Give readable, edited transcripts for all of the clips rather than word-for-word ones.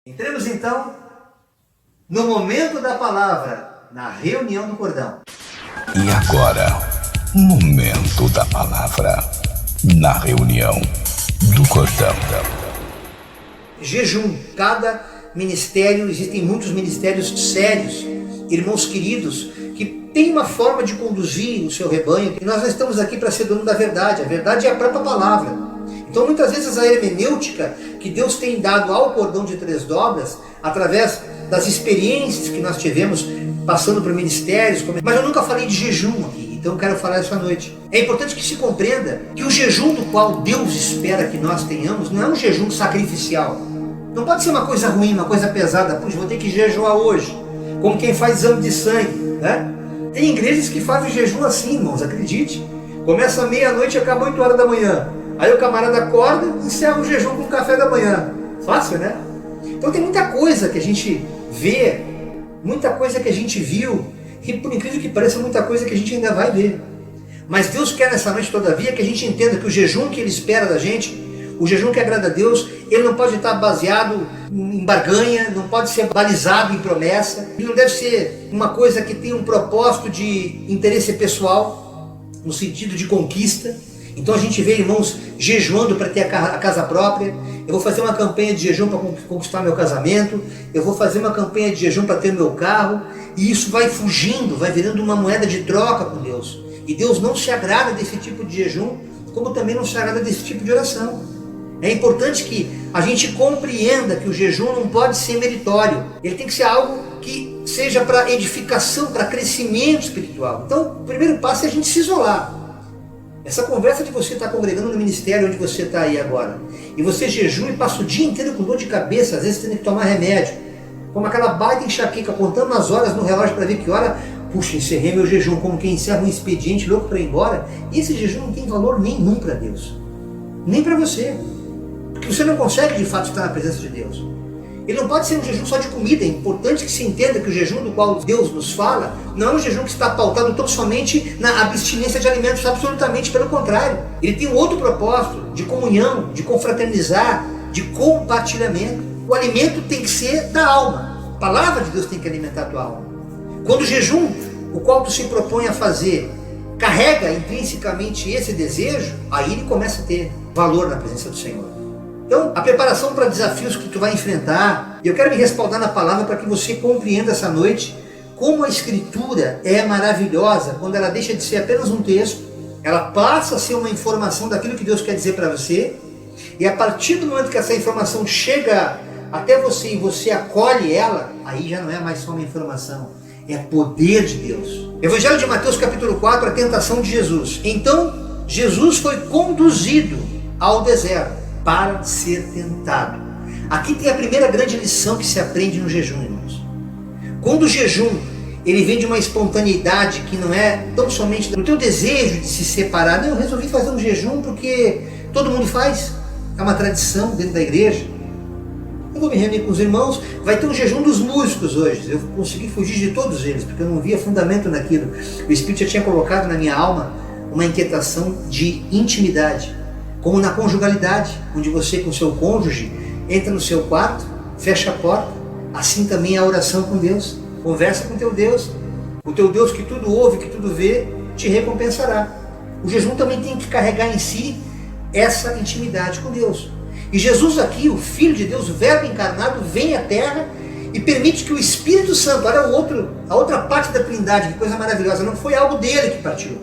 Entremos então no momento da palavra, na reunião do cordão. E agora, momento da palavra, na reunião do cordão. Jejum. Cada ministério, existem muitos ministérios sérios, irmãos queridos, que têm uma forma de conduzir o seu rebanho. E nós não estamos aqui para ser dono da verdade. A verdade é a própria palavra. Então muitas vezes a hermenêutica que Deus tem dado ao cordão de três dobras, através das experiências que nós tivemos passando por ministérios, mas eu nunca falei de jejum aqui, então eu quero falar essa noite. É importante que se compreenda que o jejum do qual Deus espera que nós tenhamos não é um jejum sacrificial. Não pode ser uma coisa ruim, uma coisa pesada. Puxa, vou ter que jejuar hoje, como quem faz exame de sangue, né? Tem igrejas que fazem jejum assim, irmãos, acredite. Começa meia-noite e acaba 8 horas da manhã. Aí o camarada acorda e encerra o jejum com o café da manhã. Fácil, né? Então tem muita coisa que a gente vê, muita coisa que a gente viu, e por incrível que pareça, muita coisa que a gente ainda vai ver. Mas Deus quer nessa noite, todavia, que a gente entenda que o jejum que Ele espera da gente, o jejum que agrada a Deus, ele não pode estar baseado em barganha, não pode ser balizado em promessa, ele não deve ser uma coisa que tenha um propósito de interesse pessoal, no sentido de conquista. Então a gente vê irmãos jejuando para ter a casa própria. Eu vou fazer uma campanha de jejum para conquistar meu casamento. Eu vou fazer uma campanha de jejum para ter meu carro. E isso vai fugindo, vai virando uma moeda de troca com Deus. E Deus não se agrada desse tipo de jejum, como também não se agrada desse tipo de oração. É importante que a gente compreenda que o jejum não pode ser meritório. Ele tem que ser algo que seja para edificação, para crescimento espiritual. Então o primeiro passo é a gente se isolar. Essa conversa de você estar congregando no ministério onde você está aí agora, e você jejua e passa o dia inteiro com dor de cabeça, às vezes tendo que tomar remédio, como aquela baita enxaqueca, contando as horas no relógio para ver que hora, puxa, encerrei meu jejum, como quem encerra um expediente louco para ir embora. Esse jejum não tem valor nenhum para Deus, nem para você, porque você não consegue de fato estar na presença de Deus. Ele não pode ser um jejum só de comida. É importante que se entenda que o jejum do qual Deus nos fala não é um jejum que está pautado tão somente na abstinência de alimentos, absolutamente pelo contrário. Ele tem um outro propósito de comunhão, de confraternizar, de compartilhamento. O alimento tem que ser da alma. A palavra de Deus tem que alimentar a tua alma. Quando o jejum, o qual tu se propõe a fazer, carrega intrinsecamente esse desejo, aí ele começa a ter valor na presença do Senhor. Então, a preparação para desafios que tu vai enfrentar, eu quero me respaldar na palavra para que você compreenda essa noite como a Escritura é maravilhosa quando ela deixa de ser apenas um texto, ela passa a ser uma informação daquilo que Deus quer dizer para você, e a partir do momento que essa informação chega até você e você acolhe ela, aí já não é mais só uma informação, é poder de Deus. Evangelho de Mateus capítulo 4, a tentação de Jesus. Então, Jesus foi conduzido ao deserto para ser tentado. Aqui tem a primeira grande lição que se aprende no jejum, irmãos. Quando o jejum, ele vem de uma espontaneidade que não é tão somente do teu desejo de se separar. Não, eu resolvi fazer um jejum porque todo mundo faz. É uma tradição dentro da igreja. Eu vou me reunir com os irmãos. Vai ter um jejum dos músicos hoje. Eu consegui fugir de todos eles, porque eu não via fundamento naquilo. O Espírito já tinha colocado na minha alma uma inquietação de intimidade. Como na conjugalidade, onde você com seu cônjuge entra no seu quarto, fecha a porta, assim também é a oração com Deus. Conversa com teu Deus. O teu Deus que tudo ouve, que tudo vê, te recompensará. O jejum também tem que carregar em si essa intimidade com Deus. E Jesus aqui, o Filho de Deus, o Verbo encarnado, vem à Terra e permite que o Espírito Santo, olha a outra parte da Trindade, que coisa maravilhosa, não foi algo dele que partiu.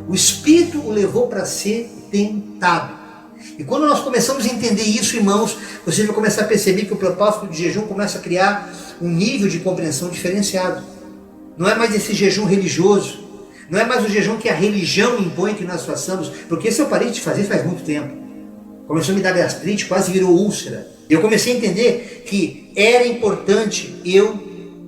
O Espírito o levou para ser tentado. E quando nós começamos a entender isso, irmãos, você vai começar a perceber que o propósito de jejum começa a criar um nível de compreensão diferenciado. Não é mais esse jejum religioso, não é mais o jejum que a religião impõe que nós façamos, porque esse eu parei de fazer faz muito tempo. Começou a me dar gastrite, quase virou úlcera. Eu comecei a entender que era importante eu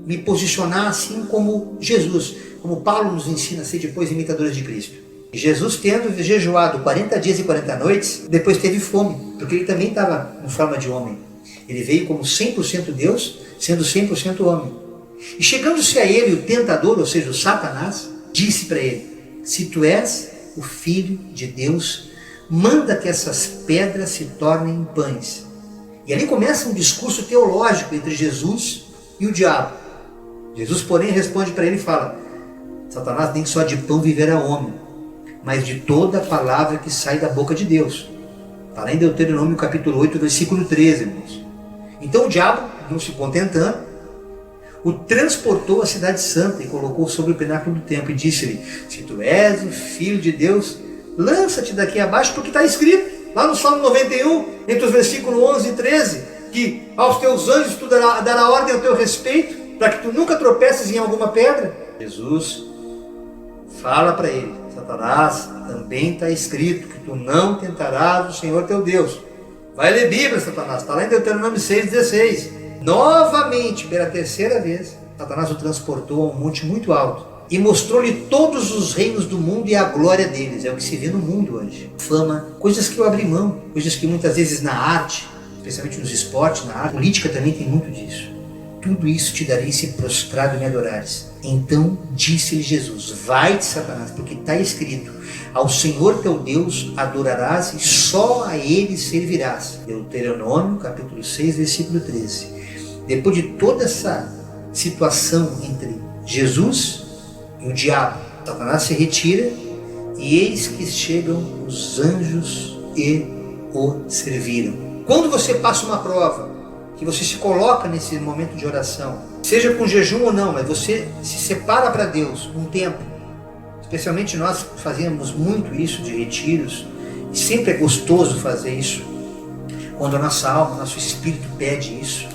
me posicionar assim como Jesus, como Paulo nos ensina a ser depois imitadores de Cristo. Jesus, tendo jejuado 40 dias e 40 noites, depois teve fome, porque ele também estava em forma de homem. Ele veio como 100% Deus, sendo 100% homem. E chegando-se a ele o tentador, ou seja, o Satanás, disse para ele: se tu és o Filho de Deus, manda que essas pedras se tornem pães. E ali começa um discurso teológico entre Jesus e o diabo. Jesus, porém, responde para ele e fala: Satanás, nem só de pão viverá o homem, mas de toda a palavra que sai da boca de Deus. Está lá em Deuteronômio capítulo 8, versículo 13, irmãos. Então o diabo, não se contentando, o transportou à cidade santa e colocou sobre o pináculo do templo e disse-lhe: se tu és o filho de Deus, lança-te daqui abaixo, porque está escrito lá no Salmo 91, entre os versículos 11 e 13, que aos teus anjos tu dará ordem ao teu respeito, para que tu nunca tropeces em alguma pedra. Jesus fala para ele: Satanás, também está escrito que tu não tentarás o Senhor teu Deus. Vai ler Bíblia, Satanás, está lá em Deuteronômio 6,16. Novamente, pela terceira vez, Satanás o transportou a um monte muito alto e mostrou-lhe todos os reinos do mundo e a glória deles. É o que se vê no mundo hoje. Fama, coisas que eu abri mão, coisas que muitas vezes na arte, especialmente nos esportes, na arte, política também tem muito disso. Tudo isso te darei se prostrado me adorares. Então disse-lhe Jesus: vai-te, Satanás, porque está escrito: ao Senhor teu Deus adorarás e só a Ele servirás. Deuteronômio capítulo 6, versículo 13. Depois de toda essa situação entre Jesus e o diabo, Satanás se retira e eis que chegam os anjos e o serviram. Quando você passa uma prova, que você se coloca nesse momento de oração, seja com jejum ou não, mas você se separa para Deus um tempo, especialmente nós fazemos muito isso de retiros, e sempre é gostoso fazer isso, quando a nossa alma, nosso espírito pede isso.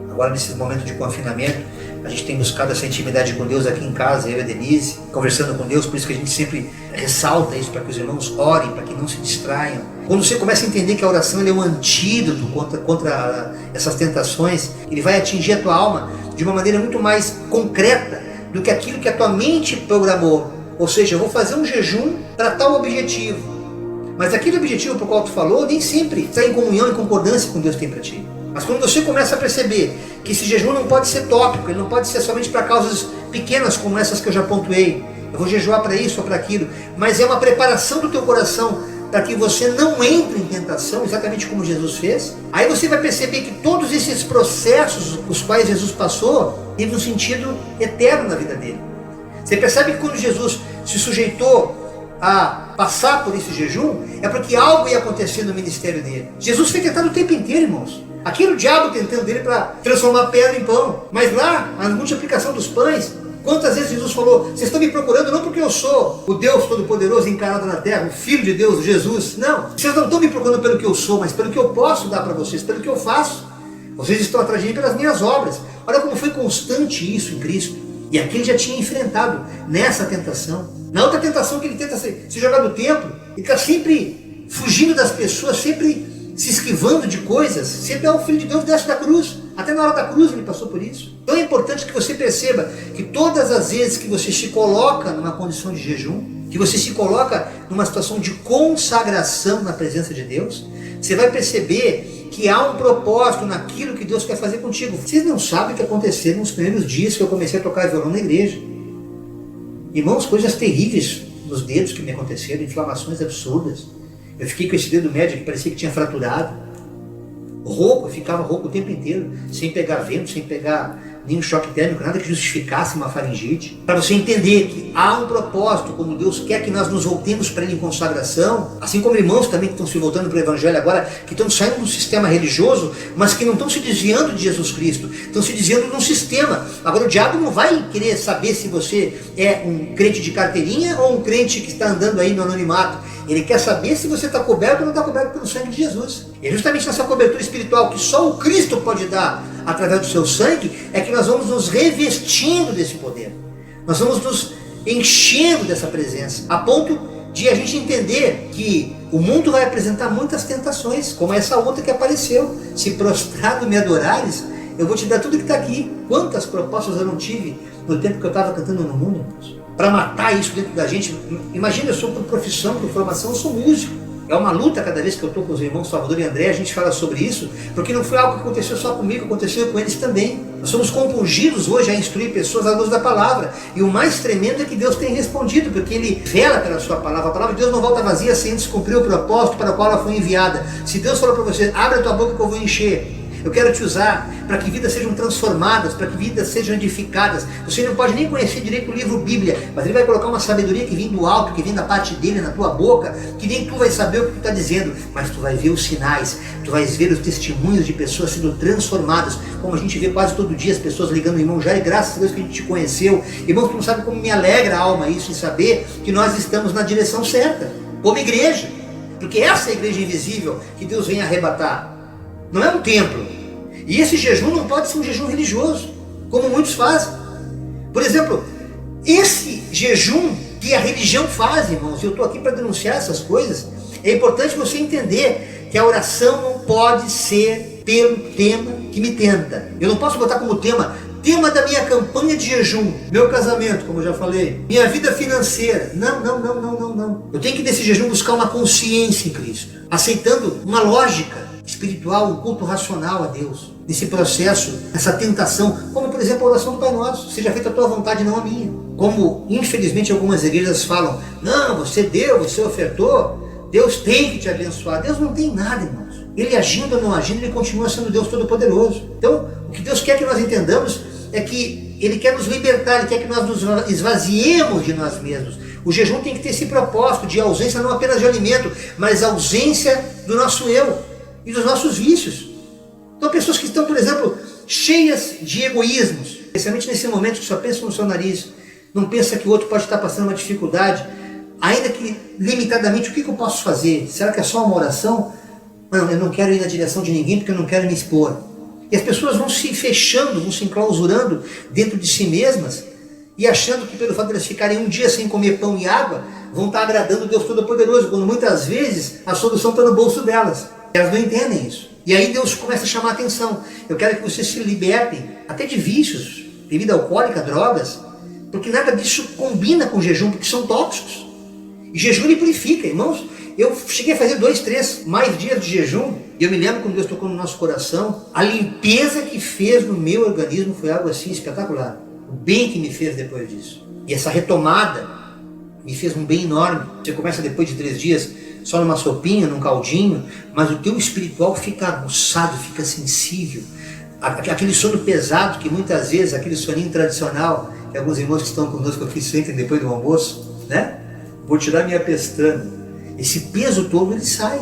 Agora nesse momento de confinamento, a gente tem buscado essa intimidade com Deus aqui em casa, eu e a Denise, conversando com Deus, por isso que a gente sempre ressalta isso, para que os irmãos orem, para que não se distraiam. Quando você começa a entender que a oração é um antídoto contra essas tentações, ele vai atingir a tua alma de uma maneira muito mais concreta do que aquilo que a tua mente programou. Ou seja, eu vou fazer um jejum para tal objetivo, mas aquele objetivo para o qual tu falou nem sempre está em comunhão e concordância com o que Deus tem para ti. Mas quando você começa a perceber que esse jejum não pode ser tópico, ele não pode ser somente para causas pequenas como essas que eu já pontuei, eu vou jejuar para isso ou para aquilo, mas é uma preparação do teu coração para que você não entre em tentação, exatamente como Jesus fez. Aí você vai perceber que todos esses processos os quais Jesus passou teve um sentido eterno na vida dele. Você percebe que quando Jesus se sujeitou a passar por esse jejum, é porque algo ia acontecer no ministério dele. Jesus foi tentado o tempo inteiro, irmãos. Aqui era o diabo tentando dele para transformar pedra em pão. Mas lá, a multiplicação dos pães, quantas vezes Jesus falou: vocês estão me procurando não porque eu sou o Deus Todo-Poderoso encarnado na terra, o Filho de Deus, Jesus. Não, vocês não estão me procurando pelo que eu sou, mas pelo que eu posso dar para vocês, pelo que eu faço. Vocês estão atrás de mim pelas minhas obras. Olha como foi constante isso em Cristo. E aqui ele já tinha enfrentado nessa tentação. Na outra tentação que ele tenta se jogar do templo, ele está sempre fugindo das pessoas, sempre se esquivando de coisas. Sempre é o Filho de Deus, desce da cruz. Até na hora da cruz ele passou por isso. Então é importante que você perceba que todas as vezes que você se coloca numa condição de jejum, que você se coloca numa situação de consagração na presença de Deus, você vai perceber que há um propósito naquilo que Deus quer fazer contigo. Vocês não sabem o que aconteceu nos primeiros dias que eu comecei a tocar violão na igreja. Irmãos, coisas terríveis nos dedos que me aconteceram, inflamações absurdas. Eu fiquei com esse dedo médio que parecia que tinha fraturado. Rouco, eu ficava rouco o tempo inteiro, sem pegar vento, sem pegar nenhum choque térmico, nada que justificasse uma faringite. Para você entender que há um propósito, como Deus quer que nós nos voltemos para Ele em consagração, assim como irmãos também que estão se voltando para o Evangelho agora, que estão saindo do sistema religioso, mas que não estão se desviando de Jesus Cristo, estão se desviando de um sistema. Agora o diabo não vai querer saber se você é um crente de carteirinha ou um crente que está andando aí no anonimato. Ele quer saber se você está coberto ou não está coberto pelo sangue de Jesus. E é justamente nessa cobertura espiritual que só o Cristo pode dar através do seu sangue, é que nós vamos nos revestindo desse poder. Nós vamos nos enchendo dessa presença, a ponto de a gente entender que o mundo vai apresentar muitas tentações, como essa outra que apareceu. Se prostrado me adorares, eu vou te dar tudo que está aqui. Quantas propostas eu não tive no tempo que eu estava cantando no mundo, irmãos? Para matar isso dentro da gente. Imagina, eu sou por profissão, por formação, eu sou músico. É uma luta cada vez que eu estou com os irmãos Salvador e André, a gente fala sobre isso, porque não foi algo que aconteceu só comigo, aconteceu com eles também. Nós somos compungidos hoje a instruir pessoas à luz da palavra. E o mais tremendo é que Deus tem respondido, porque Ele vela pela sua palavra. A palavra de Deus não volta vazia sem antes cumprir o propósito para o qual ela foi enviada. Se Deus falou para você, abre a tua boca que eu vou encher. Eu quero te usar para que vidas sejam transformadas, para que vidas sejam edificadas. Você não pode nem conhecer direito o livro Bíblia, mas Ele vai colocar uma sabedoria que vem do alto, que vem da parte dele na tua boca, que nem tu vai saber o que tu está dizendo, mas tu vai ver os sinais, tu vais ver os testemunhos de pessoas sendo transformadas, como a gente vê quase todo dia as pessoas ligando, irmão Jair, graças a Deus que a gente te conheceu. Irmão, tu não sabe como me alegra a alma isso, em saber que nós estamos na direção certa, como igreja, porque essa é a igreja invisível que Deus vem arrebatar. Não é um templo. E esse jejum não pode ser um jejum religioso, como muitos fazem. Por exemplo, esse jejum que a religião faz, irmãos, e eu estou aqui para denunciar essas coisas, é importante você entender que a oração não pode ser pelo tema que me tenta. Eu não posso botar como tema da minha campanha de jejum, meu casamento, como eu já falei, minha vida financeira. Não. Eu tenho que nesse jejum buscar uma consciência em Cristo, aceitando uma lógica espiritual, um culto racional a Deus, nesse processo, essa tentação, como por exemplo a oração do Pai Nosso, seja feita a tua vontade, não a minha. Como infelizmente algumas igrejas falam, não, você deu, você ofertou, Deus tem que te abençoar. Deus não tem nada, irmãos. Ele agindo ou não agindo, Ele continua sendo Deus Todo-Poderoso. Então, o que Deus quer que nós entendamos é que Ele quer nos libertar, Ele quer que nós nos esvaziemos de nós mesmos. O jejum tem que ter esse propósito de ausência não apenas de alimento, mas ausência do nosso eu e dos nossos vícios. Então pessoas que estão, por exemplo, cheias de egoísmos, especialmente nesse momento que só pensa no seu nariz, não pensa que o outro pode estar passando uma dificuldade, ainda que limitadamente, o que eu posso fazer? Será que é só uma oração? Não, eu não quero ir na direção de ninguém porque eu não quero me expor. E as pessoas vão se fechando, vão se enclausurando dentro de si mesmas e achando que pelo fato de elas ficarem um dia sem comer pão e água, vão estar agradando Deus Todo-Poderoso, quando muitas vezes a solução está no bolso delas. Elas não entendem isso. E aí Deus começa a chamar a atenção. Eu quero que vocês se libertem até de vícios, bebida alcoólica, drogas, porque nada disso combina com jejum, porque são tóxicos. E jejum ele purifica, irmãos. Eu cheguei a fazer 2, 3 mais dias de jejum, e eu me lembro quando Deus tocou no nosso coração, a limpeza que fez no meu organismo foi algo assim espetacular. O bem que me fez depois disso. E essa retomada me fez um bem enorme. Você começa depois de 3 dias só numa sopinha, num caldinho, mas o teu espiritual fica aguçado, fica sensível. Aquele sono pesado que muitas vezes, aquele soninho tradicional, que alguns irmãos que estão conosco aqui sentem depois do almoço, né? Vou tirar minha pestana. Esse peso todo ele sai.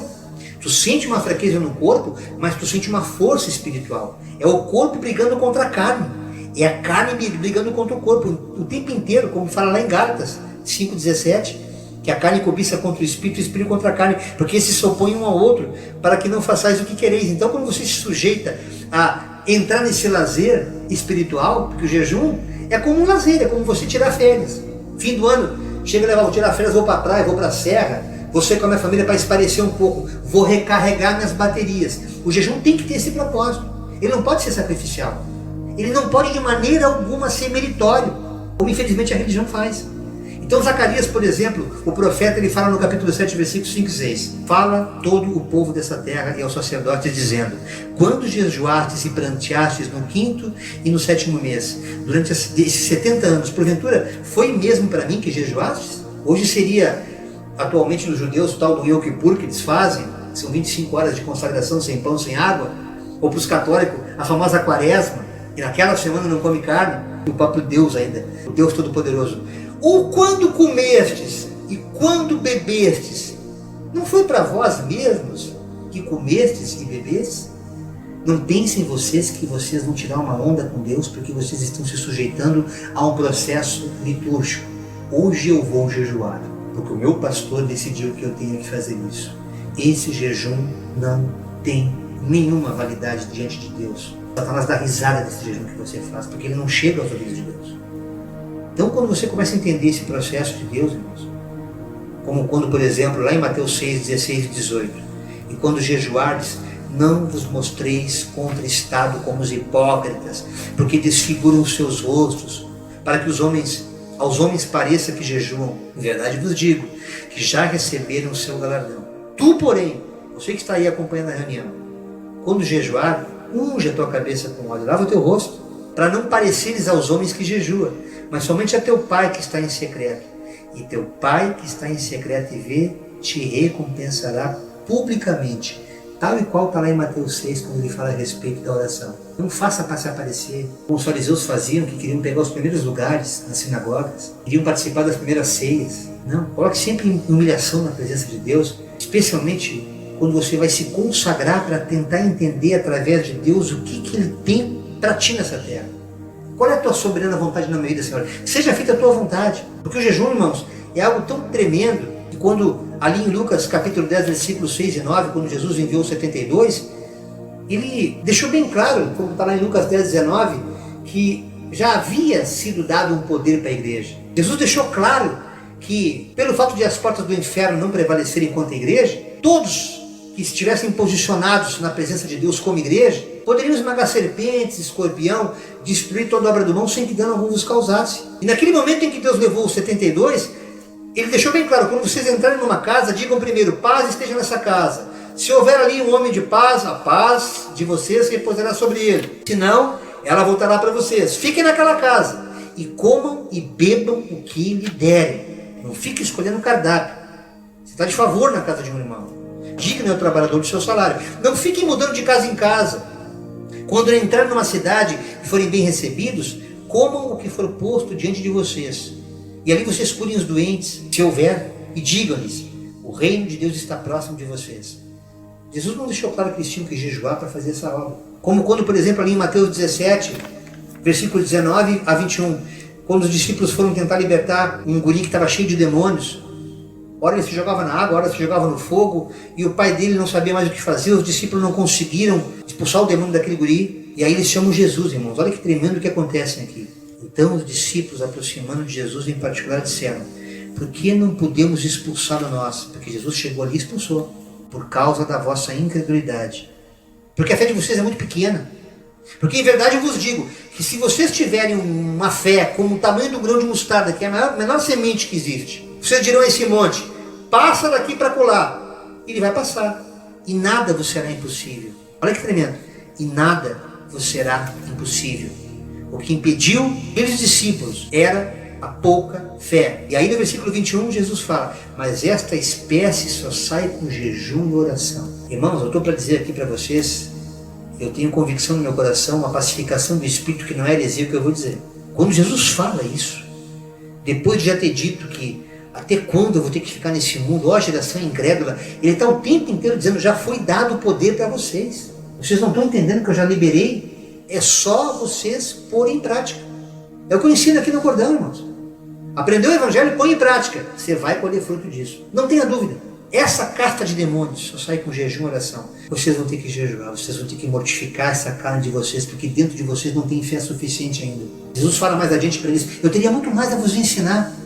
Tu sente uma fraqueza no corpo, mas tu sente uma força espiritual. É o corpo brigando contra a carne. É a carne brigando contra o corpo o tempo inteiro, como fala lá em Gálatas 5,17. Que a carne cobiça contra o espírito contra a carne, porque esses se opõem um ao outro, para que não façais o que quereis. Então, quando você se sujeita a entrar nesse lazer espiritual, porque o jejum é como um lazer, é como você tirar férias. Fim do ano, chega vou tirar férias, vou para a praia, vou para a serra, você com a minha família para esparecer um pouco, vou recarregar minhas baterias. O jejum tem que ter esse propósito. Ele não pode ser sacrificial. Ele não pode de maneira alguma ser meritório, como infelizmente a religião faz. Então Zacarias, por exemplo, o profeta, ele fala no capítulo 7, versículos 5 e 6. Fala todo o povo dessa terra e aos sacerdotes, dizendo: quando jejuastes e pranteastes no 5º e no 7º mês, durante esses 70 anos, porventura, foi mesmo para mim que jejuastes? Hoje seria, atualmente nos judeus, o tal do Yom Kippur que eles fazem, são 25 horas de consagração sem pão, sem água, ou para os católicos, a famosa quaresma, e naquela semana não come carne, o próprio Deus ainda, o Deus Todo-Poderoso. Ou quando comestes e quando bebestes, não foi para vós mesmos que comestes e bebestes? Não pensem vocês que vocês vão tirar uma onda com Deus porque vocês estão se sujeitando a um processo litúrgico. Hoje eu vou jejuar, porque o meu pastor decidiu que eu tenho que fazer isso. Esse jejum não tem nenhuma validade diante de Deus. Satanás dá risada desse jejum que você faz, porque ele não chega aos ouvidos de Deus. Então, quando você começa a entender esse processo de Deus, irmãos, como quando, por exemplo, lá em Mateus 6, 16 e 18, e quando jejuardes, não vos mostreis contristado como os hipócritas, porque desfiguram os seus rostos, para que aos homens pareça que jejuam. Em verdade vos digo, que já receberam o seu galardão. Tu, porém, você que está aí acompanhando a reunião, quando jejuar, unge a tua cabeça com óleo, lava o teu rosto, para não pareceres aos homens que jejuam, mas somente a teu Pai que está em secreto. E teu Pai que está em secreto e vê, te recompensará publicamente, tal e qual está lá em Mateus 6, quando ele fala a respeito da oração. Não faça para se aparecer, como os fariseus faziam, que queriam pegar os primeiros lugares nas sinagogas, queriam participar das primeiras ceias. Não, coloque sempre em humilhação na presença de Deus, especialmente quando você vai se consagrar para tentar entender através de Deus o que Ele tem para ti nessa terra. Qual é a tua soberana vontade na minha vida, Senhor? Seja feita a tua vontade, porque o jejum, irmãos, é algo tão tremendo que quando ali em Lucas capítulo 10, versículos 6 e 9, quando Jesus enviou os 72, ele deixou bem claro, como está lá em Lucas 10, 19, que já havia sido dado um poder para a igreja. Jesus deixou claro que, pelo fato de as portas do inferno não prevalecerem contra a igreja, todos que estivessem posicionados na presença de Deus como igreja, poderiam esmagar serpentes, escorpião, destruir toda obra do mal sem que dano algum vos causasse. E naquele momento em que Deus levou os 72, ele deixou bem claro, quando vocês entrarem numa casa, digam primeiro, paz esteja nessa casa. Se houver ali um homem de paz, a paz de vocês repousará sobre ele. Se não, ela voltará para vocês. Fiquem naquela casa e comam e bebam o que lhe derem. Não fique escolhendo cardápio. Você está de favor na casa de um irmão. Digno é o trabalhador do seu salário. Não fiquem mudando de casa em casa. Quando entrarem numa cidade e forem bem recebidos, comam o que for posto diante de vocês. E ali vocês curem os doentes, se houver, e digam-lhes, o reino de Deus está próximo de vocês. Jesus não deixou claro que eles tinham que jejuar para fazer essa obra. Como quando, por exemplo, ali em Mateus 17, versículo 19 a 21, quando os discípulos foram tentar libertar um guri que estava cheio de demônios, ora ele se jogava na água, ora se jogava no fogo, e o pai dele não sabia mais o que fazer, os discípulos não conseguiram expulsar o demônio daquele guri, e aí eles chamam Jesus, irmãos. Olha que tremendo o que acontece aqui. Então os discípulos, aproximando de Jesus em particular, disseram, por que não podemos expulsá-lo nós? Porque Jesus chegou ali e expulsou, por causa da vossa incredulidade. Porque a fé de vocês é muito pequena. Porque em verdade eu vos digo, que se vocês tiverem uma fé como o tamanho do grão de mostarda, que é a menor semente que existe, vocês dirão a esse monte, passa daqui para colar, ele vai passar, e nada vos será impossível. Olha que tremendo, e nada vos será impossível. O que impediu aqueles discípulos era a pouca fé. E aí no versículo 21 Jesus fala, mas esta espécie só sai com jejum e oração. Irmãos, eu estou para dizer aqui para vocês, eu tenho convicção no meu coração, uma pacificação do Espírito que não é heresia o que eu vou dizer. Quando Jesus fala isso, depois de já ter dito que até quando eu vou ter que ficar nesse mundo, ó geração incrédula, ele está o tempo inteiro dizendo, já foi dado o poder para vocês. Vocês não estão entendendo que eu já liberei? É só vocês porem em prática. É o que eu ensino aqui no Cordão, irmãos. Aprendeu o Evangelho, põe em prática. Você vai colher fruto disso. Não tenha dúvida. Essa casta de demônios só sai com jejum e oração. Vocês vão ter que jejuar, vocês vão ter que mortificar essa carne de vocês, porque dentro de vocês não tem fé suficiente ainda. Jesus fala mais adiante para eles, eu teria muito mais a vos ensinar,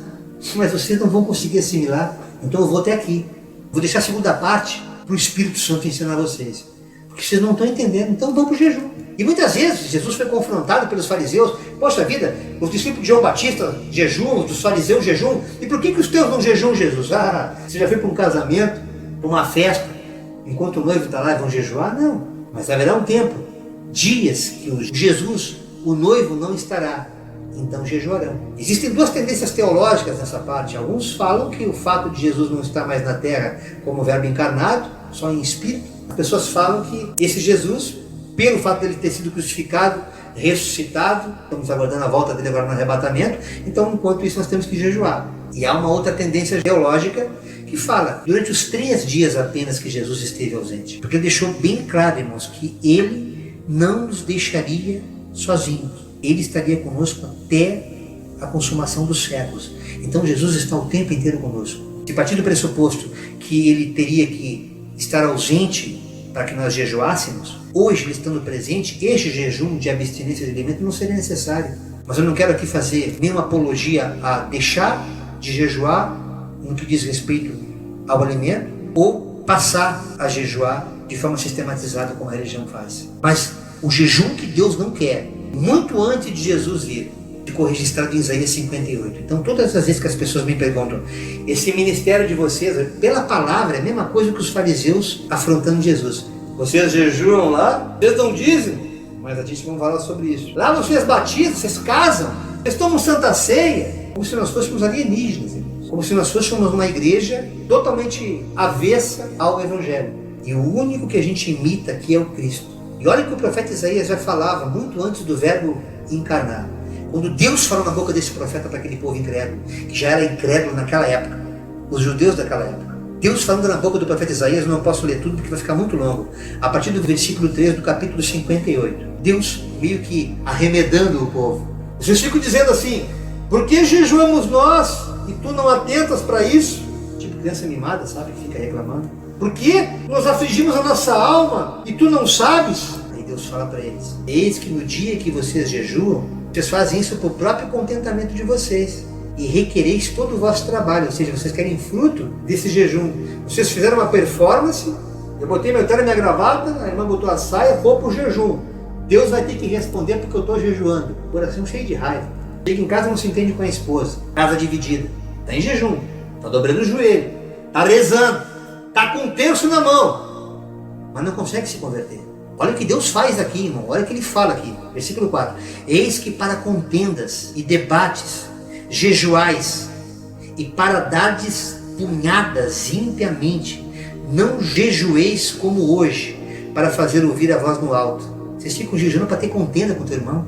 mas vocês não vão conseguir assimilar, então eu vou até aqui. Vou deixar a segunda parte para o Espírito Santo ensinar vocês. Porque vocês não estão entendendo, então vão para o jejum. E muitas vezes Jesus foi confrontado pelos fariseus. Poxa vida, os discípulos de João Batista jejum, os fariseus jejum. E por que os teus não jejum, Jesus? Ah, você já foi para um casamento, para uma festa, enquanto o noivo está lá e vão jejuar? Não, mas haverá um tempo, dias que o Jesus, o noivo, não estará. Então jejuarão. Existem duas tendências teológicas nessa parte. Alguns falam que o fato de Jesus não estar mais na terra como verbo encarnado, só em espírito. As pessoas falam que esse Jesus, pelo fato dele ter sido crucificado, ressuscitado, estamos aguardando a volta dele agora no arrebatamento, então enquanto isso nós temos que jejuar. E há uma outra tendência teológica que fala, durante os 3 dias apenas que Jesus esteve ausente, porque ele deixou bem claro, irmãos, que ele não nos deixaria sozinhos, ele estaria conosco até a consumação dos séculos. Então Jesus está o tempo inteiro conosco. Se partir do pressuposto que ele teria que estar ausente para que nós jejuássemos, hoje ele estando presente, este jejum de abstinência de alimento não seria necessário. Mas eu não quero aqui fazer nenhuma apologia a deixar de jejuar no que diz respeito ao alimento, ou passar a jejuar de forma sistematizada como a religião faz. Mas o jejum que Deus não quer, muito antes de Jesus vir, ficou registrado em Isaías 58. Então, todas as vezes que as pessoas me perguntam, esse ministério de vocês, pela palavra, é a mesma coisa que os fariseus afrontando Jesus. Vocês jejuam lá, vocês dão dízimo, mas a gente não fala sobre isso. Lá vocês batizam, vocês casam, vocês tomam santa ceia, como se nós fôssemos alienígenas, como se nós fôssemos uma igreja totalmente avessa ao evangelho. E o único que a gente imita aqui é o Cristo. E olha que o profeta Isaías já falava muito antes do verbo encarnar. Quando Deus falou na boca desse profeta para aquele povo incrédulo, que já era incrédulo naquela época, os judeus daquela época. Deus falando na boca do profeta Isaías, não posso ler tudo porque vai ficar muito longo. A partir do versículo 3 do capítulo 58. Deus meio que arremedando o povo. Vocês ficam dizendo assim, por que jejuamos nós e tu não atentas para isso? Tipo criança mimada, sabe? Que fica reclamando. Por que nós afligimos a nossa alma e tu não sabes? Aí Deus fala para eles, eis que no dia que vocês jejuam, vocês fazem isso por próprio contentamento de vocês e requereis todo o vosso trabalho, ou seja, vocês querem fruto desse jejum. Vocês fizeram uma performance, eu botei meu terno e minha gravata, a irmã botou a saia, vou pro jejum. Deus vai ter que responder porque eu estou jejuando. Coração cheio de raiva. Chega em casa, não se entende com a esposa, casa dividida, está em jejum, está dobrando o joelho, está rezando, está com um terço na mão, mas não consegue se converter. Olha o que Deus faz aqui, irmão. Olha o que ele fala aqui. Versículo 4. Eis que para contendas e debates, jejuais, e para dardes punhadas impiamente, não jejueis como hoje, para fazer ouvir a voz no alto. Vocês ficam jejuando para ter contenda com o teu irmão?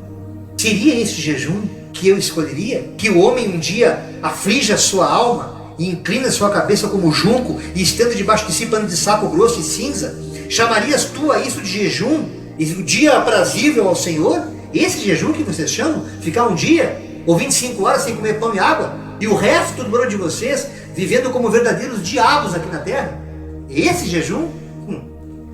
Seria esse jejum que eu escolheria? Que o homem um dia aflige a sua alma e inclina sua cabeça como junco e estenda debaixo de si pano de saco grosso e cinza? Chamarias tu a isso de jejum? E o dia aprazível ao Senhor? Esse jejum que vocês chamam? Ficar um dia ou 25 horas sem comer pão e água? E o resto do ano de vocês vivendo como verdadeiros diabos aqui na terra? Esse jejum?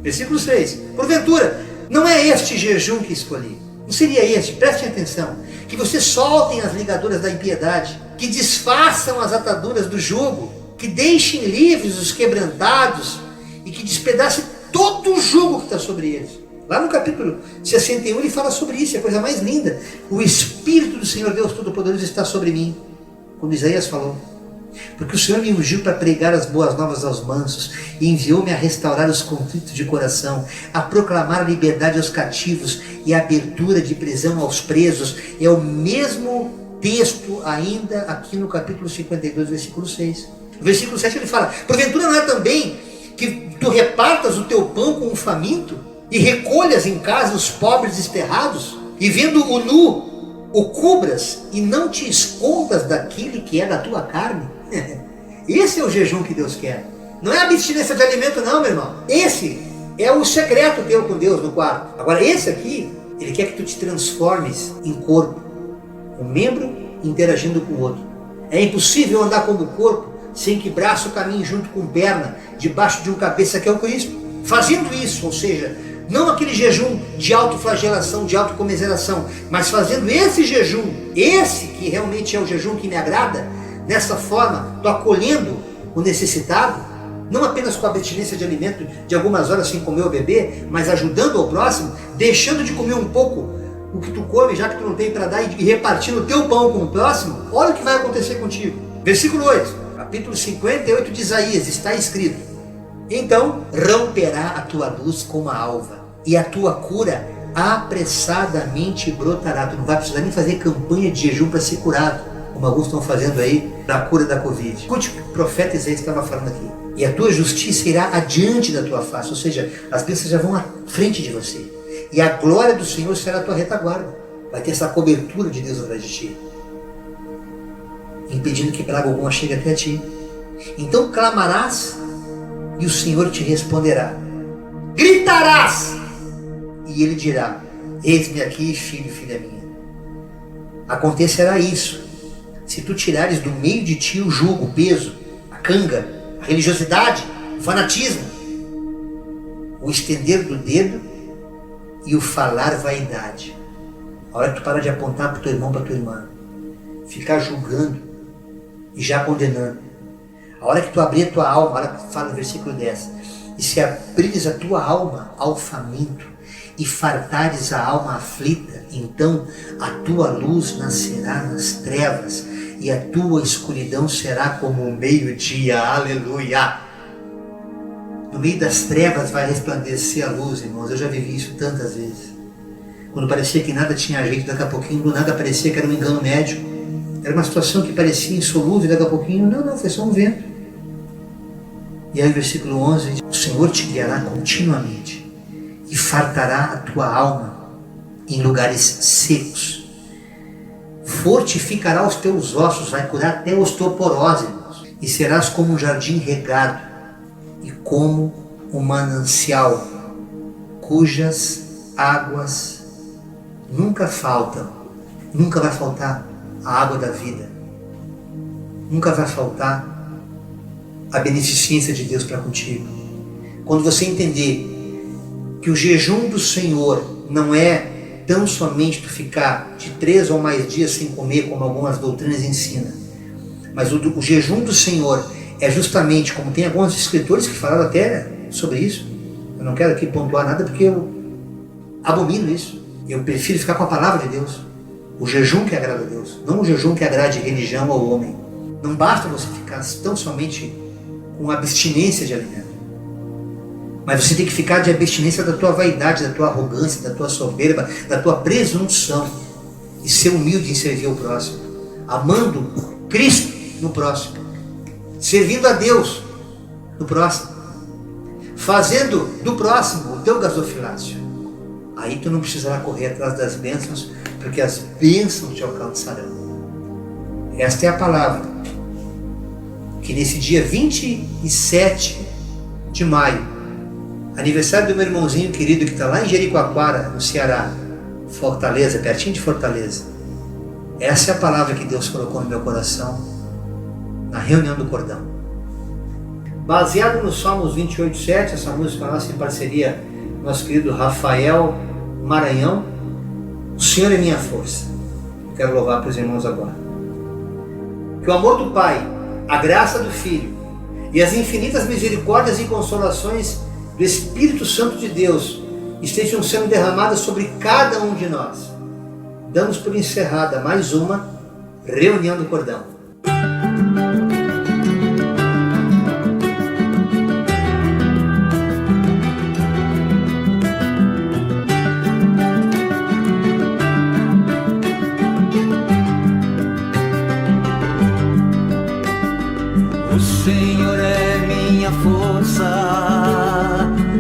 Versículo 6. Porventura, não é este jejum que escolhi. Não seria este, prestem atenção. Que vocês soltem as ligaduras da impiedade, que desfaçam as ataduras do jugo, que deixem livres os quebrantados e que despedacem todo o jugo que está sobre eles. Lá no capítulo 61 ele fala sobre isso, é a coisa mais linda. O Espírito do Senhor Deus Todo-Poderoso está sobre mim, quando Isaías falou. Porque o Senhor me ungiu para pregar as boas novas aos mansos e enviou-me a restaurar os contritos de coração, a proclamar a liberdade aos cativos e a abertura de prisão aos presos. É o mesmo texto ainda aqui no capítulo 52, versículo 6. No versículo 7 ele fala, porventura não é também que tu repartas o teu pão com o faminto e recolhas em casa os pobres desterrados e vendo o nu, o cubras e não te escondas daquele que é da tua carne? Esse é o jejum que Deus quer. Não é a abstinência de alimento não, meu irmão. Esse é o secreto teu com Deus no quarto. Agora esse aqui, ele quer que tu te transformes em corpo. Um membro interagindo com o outro. É impossível andar como corpo sem que braço caminhe junto com perna, debaixo de um cabeça que é o Cristo. Fazendo isso, ou seja, não aquele jejum de autoflagelação, de autocomiseração, mas fazendo esse jejum, esse que realmente é o jejum que me agrada, dessa forma, estou acolhendo o necessitado, não apenas com a abstinência de alimento de algumas horas sem comer ou beber, mas ajudando ao próximo, deixando de comer um pouco o que tu come, já que tu não tem para dar, e repartindo o teu pão com o próximo. Olha o que vai acontecer contigo. Versículo 8, capítulo 58 de Isaías, está escrito, então romperá a tua luz como a alva, e a tua cura apressadamente brotará. Tu não vai precisar nem fazer campanha de jejum para ser curado, como alguns estão fazendo aí na cura da Covid. Escute o que o profeta Isaías estava falando aqui. E a tua justiça irá adiante da tua face, ou seja, as bênçãos já vão à frente de você. E a glória do Senhor será a tua retaguarda. Vai ter essa cobertura de Deus atrás de ti, impedindo que praga alguma chegue até ti. Então clamarás e o Senhor te responderá. Gritarás e Ele dirá, eis-me aqui, filho, filha minha. Acontecerá isso, se tu tirares do meio de ti o jugo, o peso, a canga, a religiosidade, o fanatismo, o estender do dedo e o falar vaidade. A hora que tu para de apontar para o teu irmão, para a tua irmã, ficar julgando e já condenando. A hora que tu abrir a tua alma, a hora que fala no versículo 10, e se abrires a tua alma ao faminto, e fartares a alma aflita, então a tua luz nascerá nas trevas e a tua escuridão será como o meio-dia. Aleluia! No meio das trevas vai resplandecer a luz, irmãos. Eu já vivi isso tantas vezes. Quando parecia que nada tinha jeito, daqui a pouquinho do nada parecia que era um engano médico. Era uma situação que parecia insolúvel, daqui a pouquinho, não, foi só um vento. E aí o versículo 11 diz: o Senhor te guiará continuamente e fartará a tua alma em lugares secos. Fortificará os teus ossos, vai curar até a osteoporose, irmãos. E serás como um jardim regado e como um manancial cujas águas nunca faltam. Nunca vai faltar a água da vida. Nunca vai faltar a beneficência de Deus para contigo. Quando você entender que o jejum do Senhor não é tão somente tu ficar de 3 ou mais dias sem comer, como algumas doutrinas ensinam, mas o jejum do Senhor é justamente, como tem alguns escritores que falaram até sobre isso. Eu não quero aqui pontuar nada porque eu abomino isso. Eu prefiro ficar com a palavra de Deus. O jejum que agrada a Deus, não o jejum que agrade religião ao homem. Não basta você ficar tão somente com abstinência de alimento, mas você tem que ficar de abstinência da tua vaidade, da tua arrogância, da tua soberba, da tua presunção, e ser humilde em servir o próximo, amando Cristo no próximo, servindo a Deus no próximo, fazendo do próximo o teu gasofilácio. Aí tu não precisará correr atrás das bênçãos, porque as bênçãos te alcançarão. Esta é a palavra que nesse dia 27 de maio, aniversário do meu irmãozinho querido que está lá em Jericoacoara, no Ceará, Fortaleza, pertinho de Fortaleza. Essa é a palavra que Deus colocou no meu coração na reunião do cordão. Baseado no Salmos 28:7, essa música nossa em parceria com nosso querido Rafael Maranhão, o Senhor é minha força. Eu quero louvar para os irmãos agora. Que o amor do Pai, a graça do Filho e as infinitas misericórdias e consolações do Espírito Santo de Deus estejam sendo derramadas sobre cada um de nós. Damos por encerrada mais uma reunião do cordão. O Senhor é minha força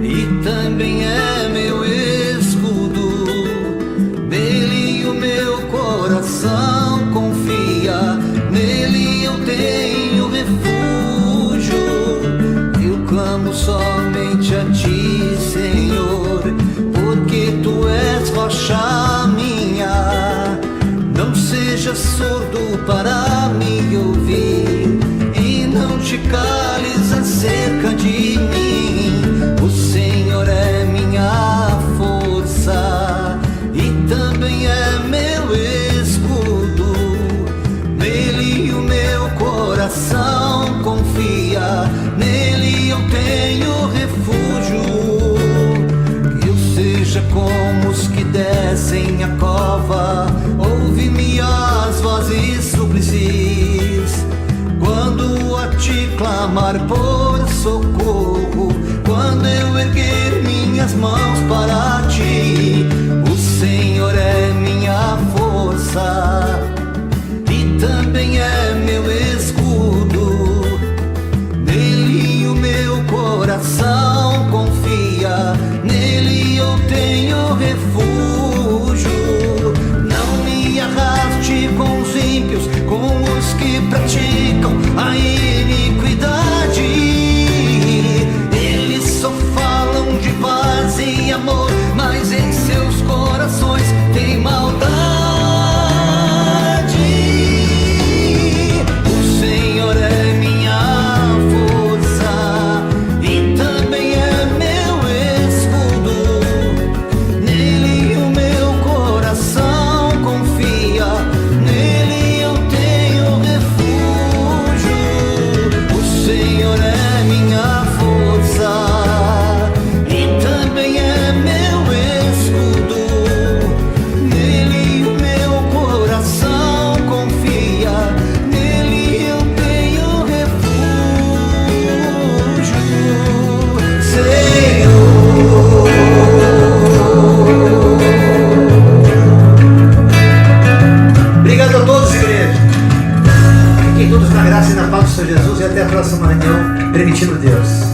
e também é meu escudo. Nele o meu coração confia, nele eu tenho refúgio. Eu clamo somente a ti, Senhor, porque tu és rocha minha. Não seja surdo para me ouvir, não te cales acerca de mim. O Senhor é minha força e também é meu escudo. Nele o meu coração confia, nele eu tenho refúgio. Que eu seja como os que descem a cova, ouve-me as vozes súplices. Quando a ti clamar por socorro, quando eu erguer minhas mãos para ti, o Senhor é minha força e também é meu escudo. Nele o meu coração confia, nele eu tenho refúgio. Não me arraste com os ímpios, com os que praticam a iniquidade. Eles só falam de paz e amor, na graça e na paz do Senhor Jesus e até a próxima reunião, permitindo Deus.